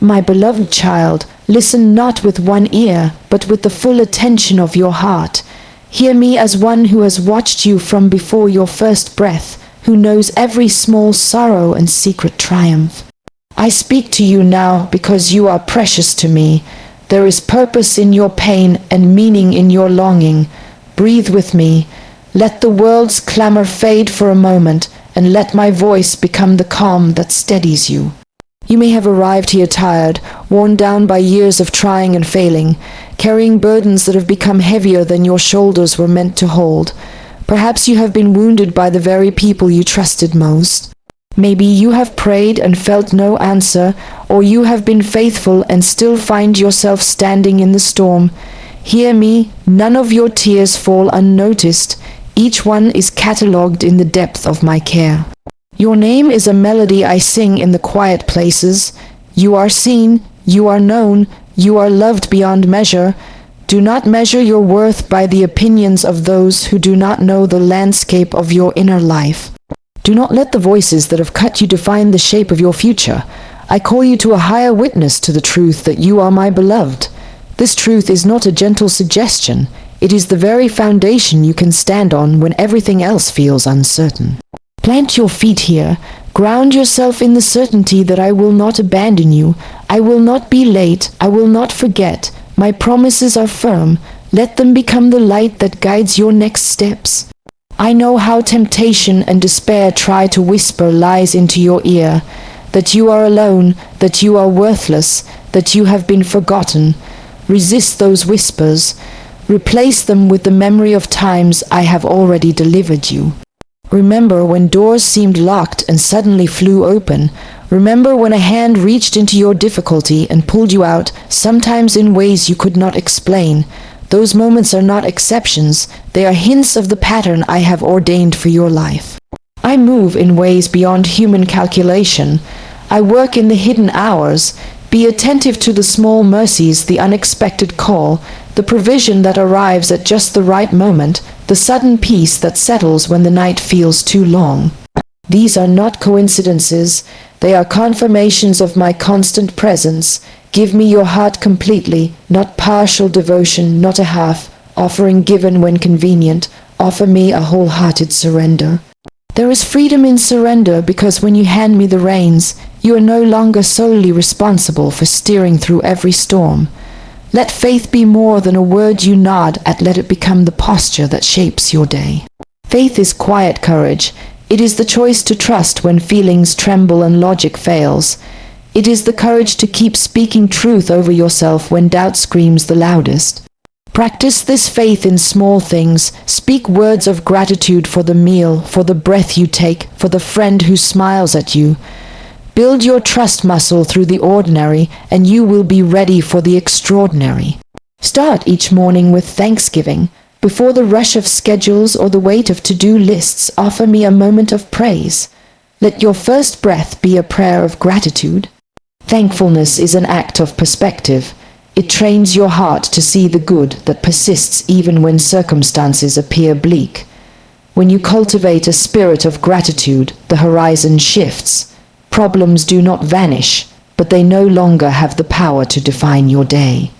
My beloved child, listen not with one ear, but with the full attention of your heart. Hear me as one who has watched you from before your first breath, who knows every small sorrow and secret triumph. I speak to you now because you are precious to me. There is purpose in your pain and meaning in your longing. Breathe with me. Let the world's clamor fade for a moment, and let my voice become the calm that steadies you. You may have arrived here tired, worn down by years of trying and failing, carrying burdens that have become heavier than your shoulders were meant to hold. Perhaps you have been wounded by the very people you trusted most. Maybe you have prayed and felt no answer, or you have been faithful and still find yourself standing in the storm. Hear me, none of your tears fall unnoticed. Each one is catalogued in the depth of my care. Your name is a melody I sing in the quiet places. You are seen, you are known, you are loved beyond measure. Do not measure your worth by the opinions of those who do not know the landscape of your inner life. Do not let the voices that have cut you define the shape of your future. I call you to a higher witness to the truth that you are my beloved. This truth is not a gentle suggestion. It is the very foundation you can stand on when everything else feels uncertain. Plant your feet here. Ground yourself in the certainty that I will not abandon you. I will not be late. I will not forget. My promises are firm. Let them become the light that guides your next steps. I know how temptation and despair try to whisper lies into your ear, that you are alone, that you are worthless, that you have been forgotten. Resist those whispers. Replace them with the memory of times I have already delivered you. Remember when doors seemed locked and suddenly flew open. Remember when a hand reached into your difficulty and pulled you out, sometimes in ways you could not explain. Those moments are not exceptions, they are hints of the pattern I have ordained for your life. I move in ways beyond human calculation. I work in the hidden hours. Be attentive to the small mercies, the unexpected call, the provision that arrives at just the right moment, the sudden peace that settles when the night feels too long. These are not coincidences, they are confirmations of my constant presence. Give me your heart completely, not partial devotion, not a half, offering given when convenient. Offer me a wholehearted surrender. There is freedom in surrender because when you hand me the reins, you are no longer solely responsible for steering through every storm. Let faith be more than a word you nod at, let it become the posture that shapes your day. Faith is quiet courage. It is the choice to trust when feelings tremble and logic fails. It is the courage to keep speaking truth over yourself when doubt screams the loudest. Practice this faith in small things. Speak words of gratitude for the meal, for the breath you take, for the friend who smiles at you. Build your trust muscle through the ordinary, and you will be ready for the extraordinary. Start each morning with thanksgiving. Before the rush of schedules or the weight of to-do lists, offer me a moment of praise. Let your first breath be a prayer of gratitude. Thankfulness is an act of perspective. It trains your heart to see the good that persists even when circumstances appear bleak. When you cultivate a spirit of gratitude, the horizon shifts. Problems do not vanish, but they no longer have the power to define your day.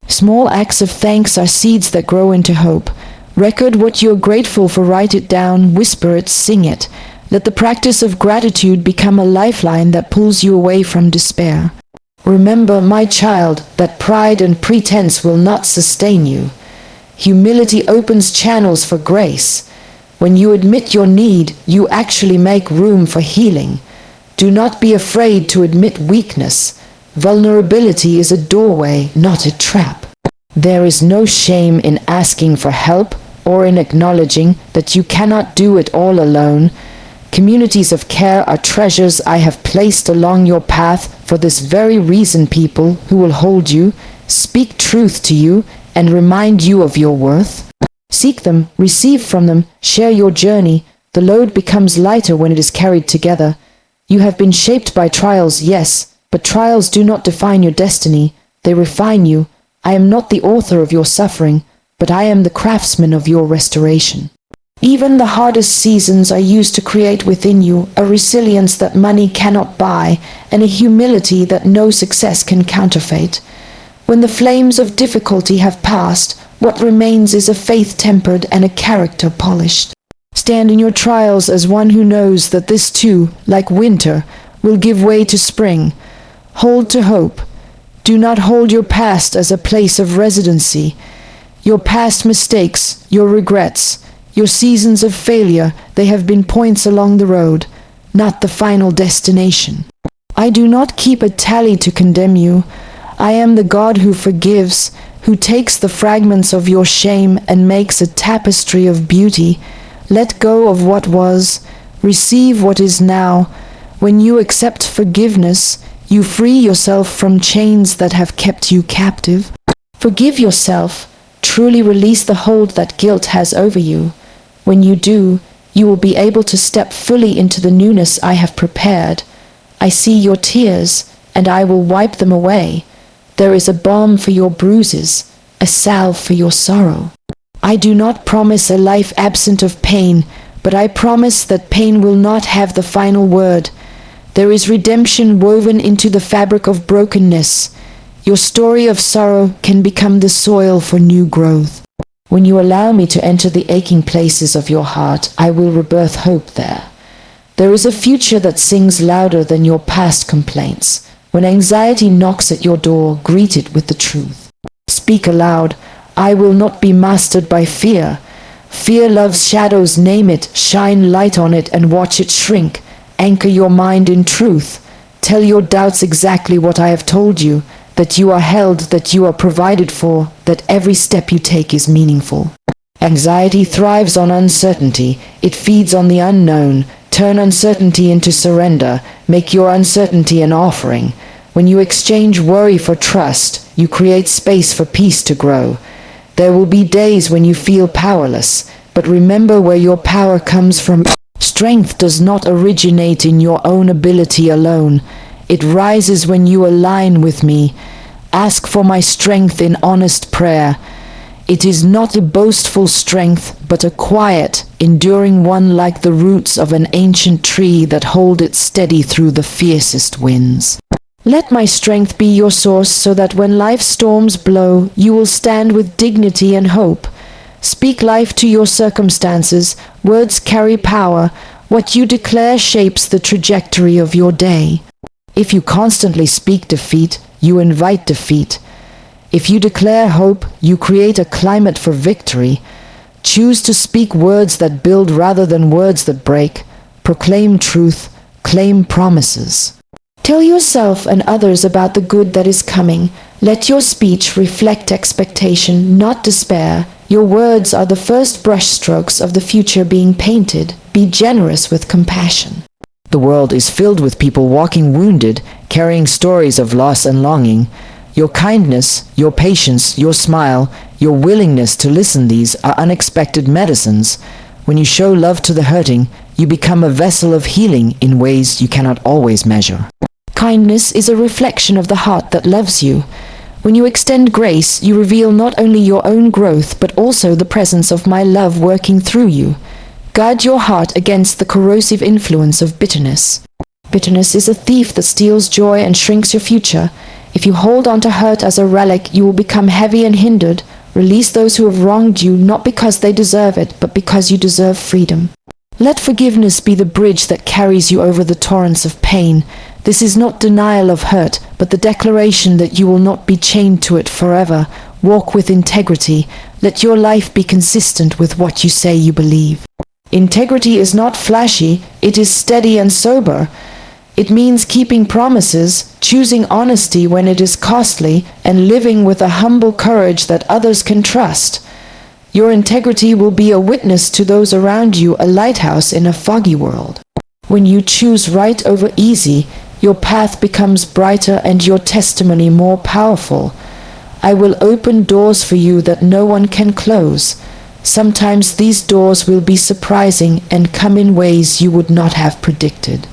Small acts of thanks are seeds that grow into hope. Record what you're grateful for, write it down, whisper it, sing it. Let the practice of gratitude become a lifeline that pulls you away from despair. Remember, my child, that pride and pretense will not sustain you. Humility opens channels for grace. When you admit your need, you actually make room for healing. Do not be afraid to admit weakness. Vulnerability is a doorway, not a trap. There is no shame in asking for help or in acknowledging that you cannot do it all alone. Communities of care are treasures I have placed along your path for this very reason, people who will hold you, speak truth to you, and remind you of your worth. Seek them, receive from them, share your journey. The load becomes lighter when it is carried together. You have been shaped by trials, yes, but trials do not define your destiny. They refine you. I am not the author of your suffering, but I am the craftsman of your restoration. Even the hardest seasons are used to create within you a resilience that money cannot buy and a humility that no success can counterfeit. When the flames of difficulty have passed, what remains is a faith tempered and a character polished. Stand in your trials as one who knows that this too, like winter, will give way to spring. Hold to hope. Do not hold your past as a place of residency. Your past mistakes, your regrets, your seasons of failure, they have been points along the road, not the final destination. I do not keep a tally to condemn you. I am the God who forgives, who takes the fragments of your shame and makes a tapestry of beauty. Let go of what was, receive what is now. When you accept forgiveness, you free yourself from chains that have kept you captive. Forgive yourself, truly release the hold that guilt has over you. When you do, you will be able to step fully into the newness I have prepared. I see your tears, and I will wipe them away. There is a balm for your bruises, a salve for your sorrow. I do not promise a life absent of pain, but I promise that pain will not have the final word. There is redemption woven into the fabric of brokenness. Your story of sorrow can become the soil for new growth. When you allow me to enter the aching places of your heart, I will rebirth hope there. There is a future that sings louder than your past complaints. When anxiety knocks at your door, greet it with the truth. Speak aloud, I will not be mastered by fear. Fear loves shadows, name it, shine light on it and watch it shrink. Anchor your mind in truth. Tell your doubts exactly what I have told you, that you are held, that you are provided for, that every step you take is meaningful. Anxiety thrives on uncertainty. It feeds on the unknown. Turn uncertainty into surrender. Make your uncertainty an offering. When you exchange worry for trust, you create space for peace to grow. There will be days when you feel powerless, but remember where your power comes from. Strength does not originate in your own ability alone. It rises when you align with me. Ask for my strength in honest prayer. It is not a boastful strength, but a quiet, enduring one like the roots of an ancient tree that hold it steady through the fiercest winds. Let my strength be your source so that when life's storms blow, you will stand with dignity and hope. Speak life to your circumstances. Words carry power. What you declare shapes the trajectory of your day. If you constantly speak defeat, you invite defeat. If you declare hope, you create a climate for victory. Choose to speak words that build rather than words that break. Proclaim truth, claim promises. Tell yourself and others about the good that is coming. Let your speech reflect expectation, not despair. Your words are the first brushstrokes of the future being painted. Be generous with compassion. The world is filled with people walking wounded, carrying stories of loss and longing. Your kindness, your patience, your smile, your willingness to listen, these are unexpected medicines. When you show love to the hurting, you become a vessel of healing in ways you cannot always measure. Kindness is a reflection of the heart that loves you. When you extend grace, you reveal not only your own growth, but also the presence of my love working through you. Guard your heart against the corrosive influence of bitterness. Bitterness is a thief that steals joy and shrinks your future. If you hold on to hurt as a relic, you will become heavy and hindered. Release those who have wronged you, not because they deserve it, but because you deserve freedom. Let forgiveness be the bridge that carries you over the torrents of pain. This is not denial of hurt, but the declaration that you will not be chained to it forever. Walk with integrity. Let your life be consistent with what you say you believe. Integrity is not flashy, it is steady and sober. It means keeping promises, choosing honesty when it is costly, and living with a humble courage that others can trust. Your integrity will be a witness to those around you, a lighthouse in a foggy world. When you choose right over easy, your path becomes brighter and your testimony more powerful. I will open doors for you that no one can close. Sometimes these doors will be surprising and come in ways you would not have predicted.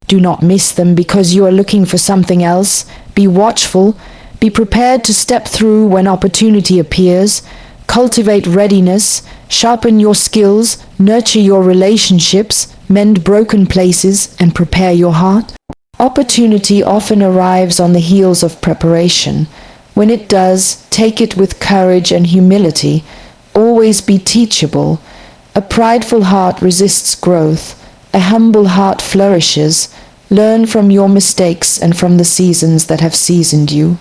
Do not miss them because you are looking for something else. Be watchful. Be prepared to step through when opportunity appears. Cultivate readiness, sharpen your skills, nurture your relationships, mend broken places, and prepare your heart. Opportunity often arrives on the heels of preparation. When it does, take it with courage and humility. Always be teachable. A prideful heart resists growth. A humble heart flourishes. Learn from your mistakes and from the seasons that have seasoned you.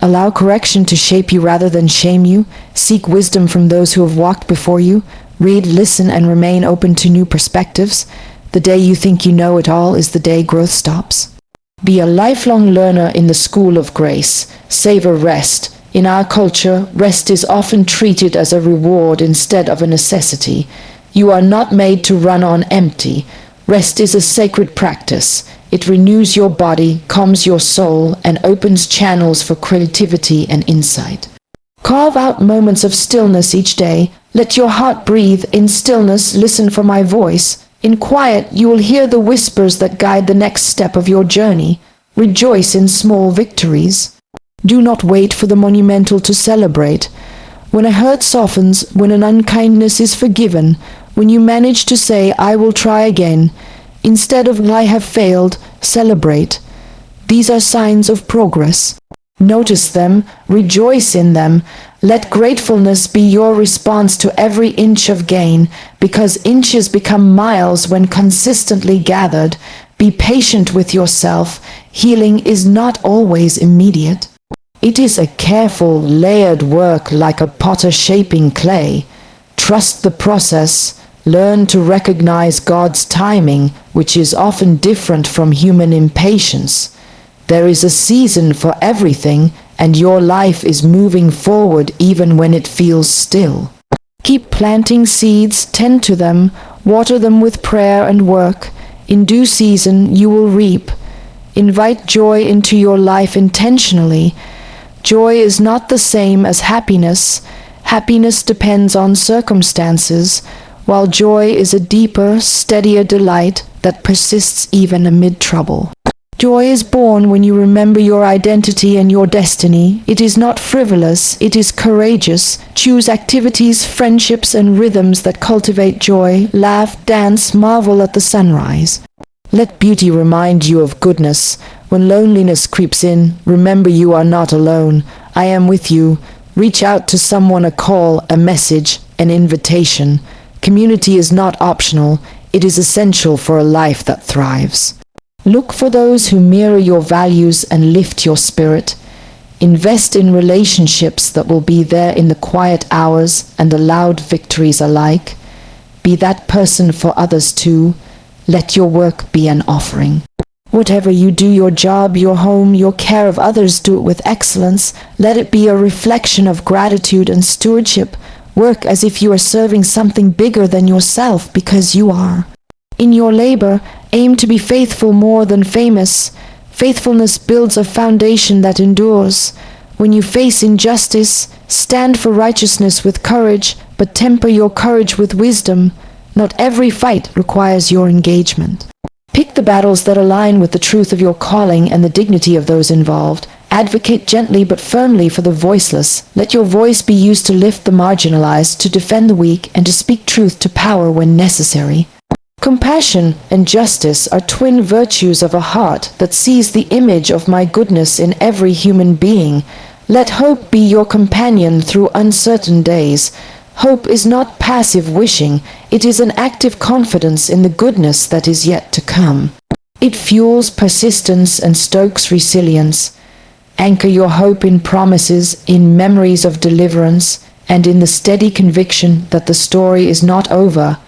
Allow correction to shape you rather than shame you. Seek wisdom from those who have walked before you. Read, listen, and remain open to new perspectives. The day you think you know it all is the day growth stops. Be a lifelong learner in the school of grace. Savor rest. In our culture, rest is often treated as a reward instead of a necessity. You are not made to run on empty. Rest is a sacred practice. It renews your body, calms your soul, and opens channels for creativity and insight. Carve out moments of stillness each day. Let your heart breathe. In stillness, listen for my voice. In quiet, you will hear the whispers that guide the next step of your journey. Rejoice in small victories. Do not wait for the monumental to celebrate. When a hurt softens, when an unkindness is forgiven, when you manage to say, I will try again, instead of I have failed, celebrate. These are signs of progress. Notice them, rejoice in them. Let gratefulness be your response to every inch of gain, because inches become miles when consistently gathered. Be patient with yourself. Healing is not always immediate. It is a careful, layered work like a potter shaping clay. Trust the process. Learn to recognize God's timing, which is often different from human impatience. There is a season for everything, and your life is moving forward even when it feels still. Keep planting seeds, tend to them, water them with prayer and work. In due season you will reap. Invite joy into your life intentionally. Joy is not the same as happiness. Happiness depends on circumstances, while joy is a deeper, steadier delight that persists even amid trouble. Joy is born when you remember your identity and your destiny. It is not frivolous, it is courageous. Choose activities, friendships, and rhythms that cultivate joy. Laugh, dance, marvel at the sunrise. Let beauty remind you of goodness. When loneliness creeps in, remember you are not alone. I am with you. Reach out to someone, a call, a message, an invitation. Community is not optional. It is essential for a life that thrives. Look for those who mirror your values and lift your spirit. Invest in relationships that will be there in the quiet hours and the loud victories alike. Be that person for others too. Let your work be an offering. Whatever you do, your job, your home, your care of others, do it with excellence. Let it be a reflection of gratitude and stewardship. Work as if you are serving something bigger than yourself, because you are. In your labor, aim to be faithful more than famous. Faithfulness builds a foundation that endures. When you face injustice, stand for righteousness with courage, but temper your courage with wisdom. Not every fight requires your engagement. Pick the battles that align with the truth of your calling and the dignity of those involved. Advocate gently but firmly for the voiceless. Let your voice be used to lift the marginalized, to defend the weak, and to speak truth to power when necessary. Compassion and justice are twin virtues of a heart that sees the image of my goodness in every human being. Let hope be your companion through uncertain days. Hope is not passive wishing, it is an active confidence in the goodness that is yet to come. It fuels persistence and stokes resilience. Anchor your hope in promises, in memories of deliverance, and in the steady conviction that the story is not over.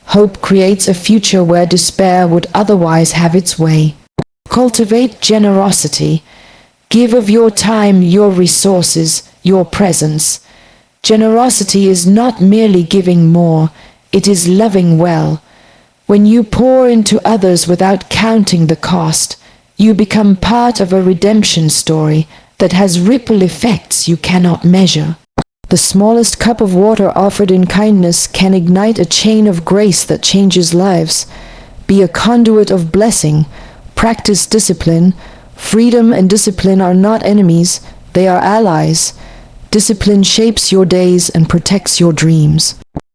Hope creates a future where despair would otherwise have its way. Cultivate generosity. Give of your time, your resources, your presence. Generosity is not merely giving more, it is loving well. When you pour into others without counting the cost, you become part of a redemption story that has ripple effects you cannot measure. The smallest cup of water offered in kindness can ignite a chain of grace that changes lives. Be a conduit of blessing. Practice discipline. Freedom and discipline are not enemies, they are allies. Discipline shapes your days and protects your dreams.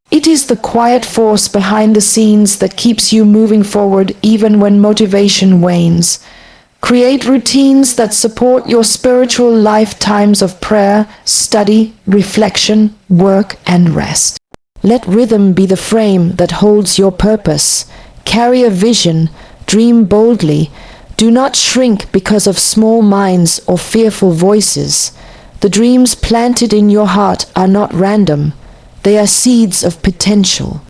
It is the quiet force behind the scenes that keeps you moving forward even when motivation wanes. Create routines that support your spiritual lifetimes of prayer, study, reflection, work, and rest. Let rhythm be the frame that holds your purpose. Carry a vision, dream boldly. Do not shrink because of small minds or fearful voices. The dreams planted in your heart are not random. They are seeds of potential.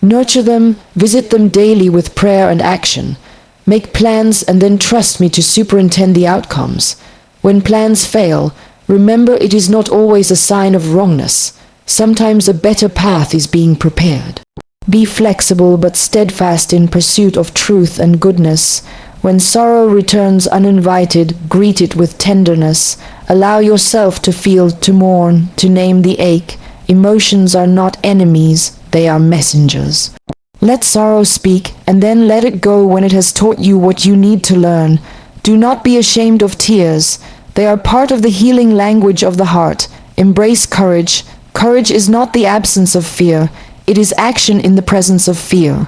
Nurture them, visit them daily with prayer and action. Make plans and then trust me to superintend the outcomes. When plans fail, remember it is not always a sign of wrongness. Sometimes a better path is being prepared. Be flexible but steadfast in pursuit of truth and goodness. When sorrow returns uninvited, greet it with tenderness. Allow yourself to feel, to mourn, to name the ache. Emotions are not enemies, they are messengers. Let sorrow speak, and then let it go when it has taught you what you need to learn. Do not be ashamed of tears. They are part of the healing language of the heart. Embrace courage. Courage is not the absence of fear. It is action in the presence of fear.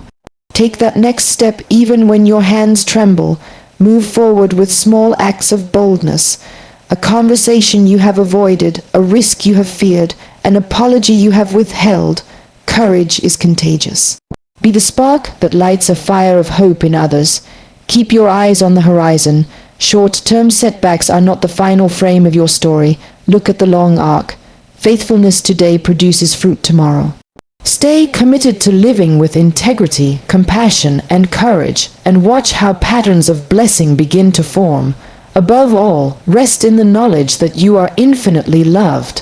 Take that next step even when your hands tremble. Move forward with small acts of boldness. A conversation you have avoided, a risk you have feared, an apology you have withheld. Courage is contagious. Be the spark that lights a fire of hope in others. Keep your eyes on the horizon. Short-term setbacks are not the final frame of your story. Look at the long arc. Faithfulness today produces fruit tomorrow. Stay committed to living with integrity, compassion, and courage, and watch how patterns of blessing begin to form. Above all, rest in the knowledge that you are infinitely loved.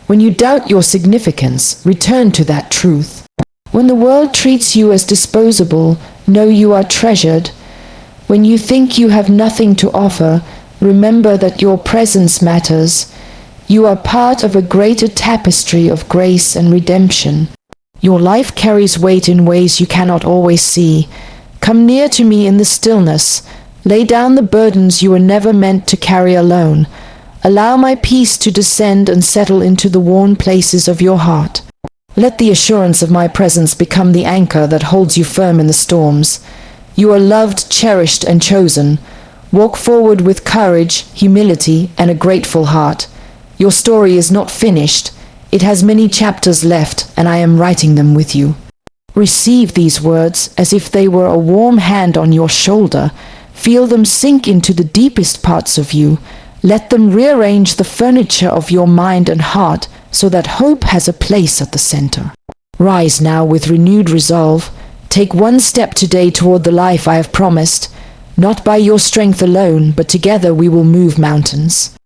When you doubt your significance, return to that truth. When the world treats you as disposable, know you are treasured. When you think you have nothing to offer, remember that your presence matters. You are part of a greater tapestry of grace and redemption. Your life carries weight in ways you cannot always see. Come near to me in the stillness. Lay down the burdens you were never meant to carry alone. Allow my peace to descend and settle into the worn places of your heart. Let the assurance of my presence become the anchor that holds you firm in the storms. You are loved, cherished, and chosen. Walk forward with courage, humility, and a grateful heart. Your story is not finished. It has many chapters left, and I am writing them with you. Receive these words as if they were a warm hand on your shoulder. Feel them sink into the deepest parts of you. Let them rearrange the furniture of your mind and heart so that hope has a place at the center. Rise now with renewed resolve. Take one step today toward the life I have promised. Not by your strength alone, but together we will move mountains.